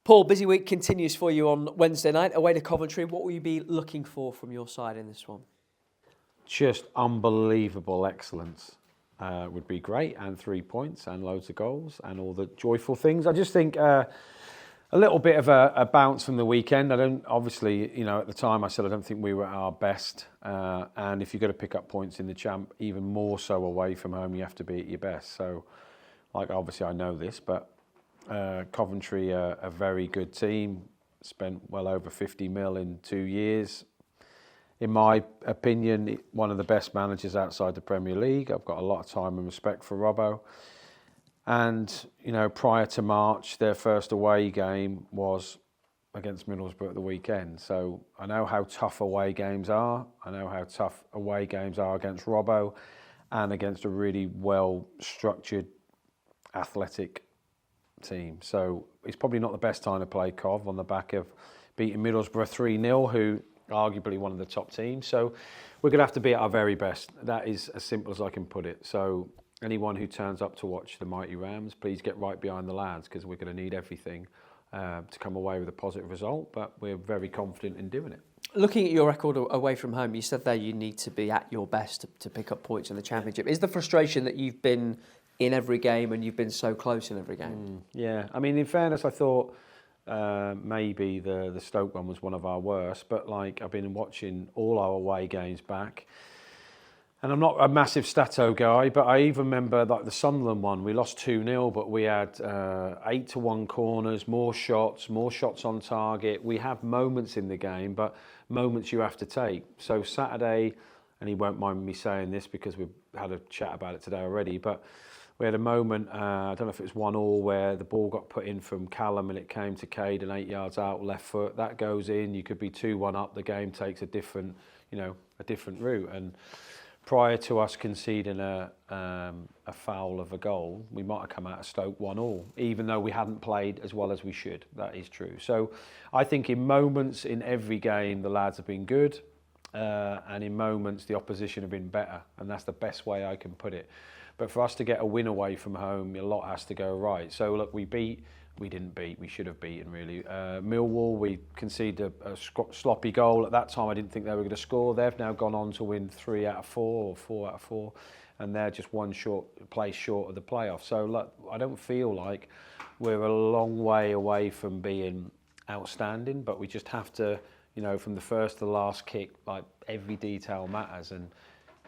Paul, busy week continues for you on Wednesday night, away to Coventry. What will you be looking for from your side in this one? Just unbelievable excellence would be great, and 3 points and loads of goals and all the joyful things. I just think a little bit of a bounce from the weekend. I don't, obviously, at the time I said I don't think we were at our best. And if you're going to pick up points in the champ, even more so away from home, you have to be at your best. So, obviously I know this, but Coventry are a very good team, spent well over 50 mil in 2 years. In my opinion, one of the best managers outside the Premier League. I've got a lot of time and respect for Robbo. And, prior to March, their first away game was against Middlesbrough at the weekend. So I know how tough away games are. I know how tough away games are against Robbo and against a really well-structured, athletic team. So it's probably not the best time to play Cov on the back of beating Middlesbrough 3-0, who arguably one of the top teams. So we're going to have to be at our very best. That is as simple as I can put it. So anyone who turns up to watch the mighty Rams, please get right behind the lads, because we're going to need everything to come away with a positive result, but we're very confident in doing it. Looking at your record away from home, you said there you need to be at your best to pick up points in the Championship. Is the frustration that you've been in every game and you've been so close in every game? Yeah, I mean, in fairness, I thought maybe the Stoke one was one of our worst, but I've been watching all our away games back, and I'm not a massive stato guy, but I even remember the Sunderland one. We lost 2-0, but we had 8-1 corners, more shots on target. We have moments in the game, but moments you have to take. So Saturday, and he won't mind me saying this because we've had a chat about it today already, but we had a moment, I don't know if it was 1-1, where the ball got put in from Callum and it came to Cade and 8 yards out, left foot. That goes in. You could be 2-1 up. The game takes a different route. And prior to us conceding a foul of a goal, we might have come out of Stoke 1-1, even though we hadn't played as well as we should. That is true. So I think in moments in every game, the lads have been good. And in moments, the opposition have been better. And that's the best way I can put it. But for us to get a win away from home, a lot has to go right. So look, we didn't beat, we should have beaten really. Millwall, we conceded a sloppy goal. At that time, I didn't think they were going to score. They've now gone on to win 3 out of 4 or 4 out of 4. And they're just one place short of the playoffs. So look, I don't feel like we're a long way away from being outstanding, but we just have to, from the first to the last kick, every detail matters. And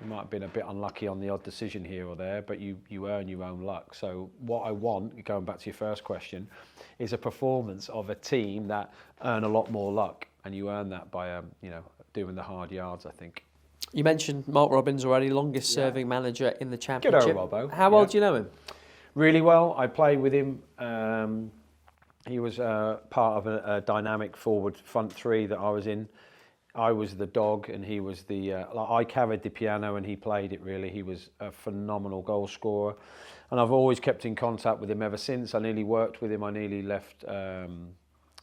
you might have been a bit unlucky on the odd decision here or there, but you earn your own luck. So what I want, going back to your first question, is a performance of a team that earn a lot more luck, and you earn that by doing the hard yards, I think. You mentioned Mark Robins already, longest serving manager in the Championship. Good old Robbo. How well do you know him? Really well. I played with him. He was part of a dynamic forward front three that I was in. I was the dog and he was I carried the piano and he played it really. He was a phenomenal goal scorer. And I've always kept in contact with him ever since. I nearly worked with him. I nearly left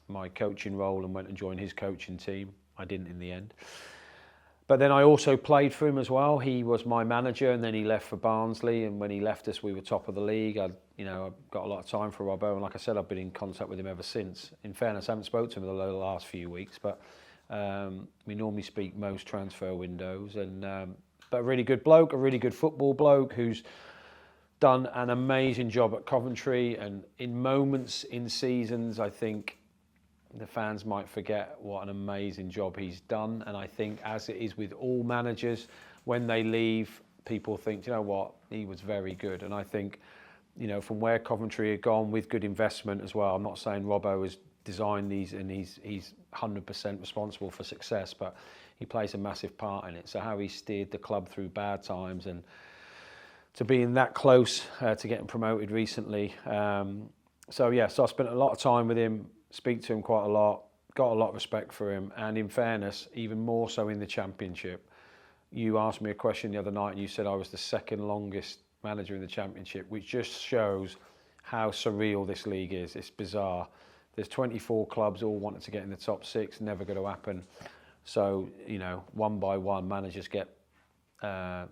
my coaching role and went and joined his coaching team. I didn't in the end. But then I also played for him as well. He was my manager and then he left for Barnsley. And when he left us, we were top of the league. I got a lot of time for Robbo. And like I said, I've been in contact with him ever since. In fairness, I haven't spoken to him in the last few weeks, but we normally speak most transfer windows, but a really good bloke, a really good football bloke who's done an amazing job at Coventry. And in moments, in seasons, I think the fans might forget what an amazing job he's done. And I think, as it is with all managers, when they leave, people think, you know what, he was very good. And I think, from where Coventry had gone with good investment as well. I'm not saying Robbo has designed these and he's 100% responsible for success, but he plays a massive part in it. So how he steered the club through bad times and to being that close to getting promoted recently. So I spent a lot of time with him, speak to him quite a lot, got a lot of respect for him. And in fairness, even more so in the Championship. You asked me a question the other night and you said I was the second longest manager in the Championship, which just shows how surreal this league is. It's bizarre. There's 24 clubs all wanting to get in the top 6, never going to happen. So, one by one, managers get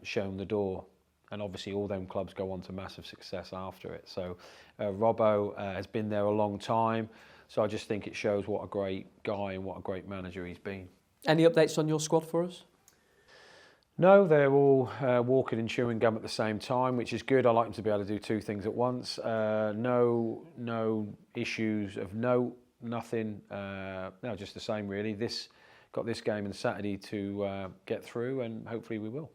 shown the door. And obviously all them clubs go on to massive success after it. So Robbo has been there a long time. So I just think it shows what a great guy and what a great manager he's been. Any updates on your squad for us? No, they're all walking and chewing gum at the same time, which is good. I like them to be able to do two things at once. No issues of note, nothing. No, just the same really. Got this game on Saturday to get through, and hopefully we will.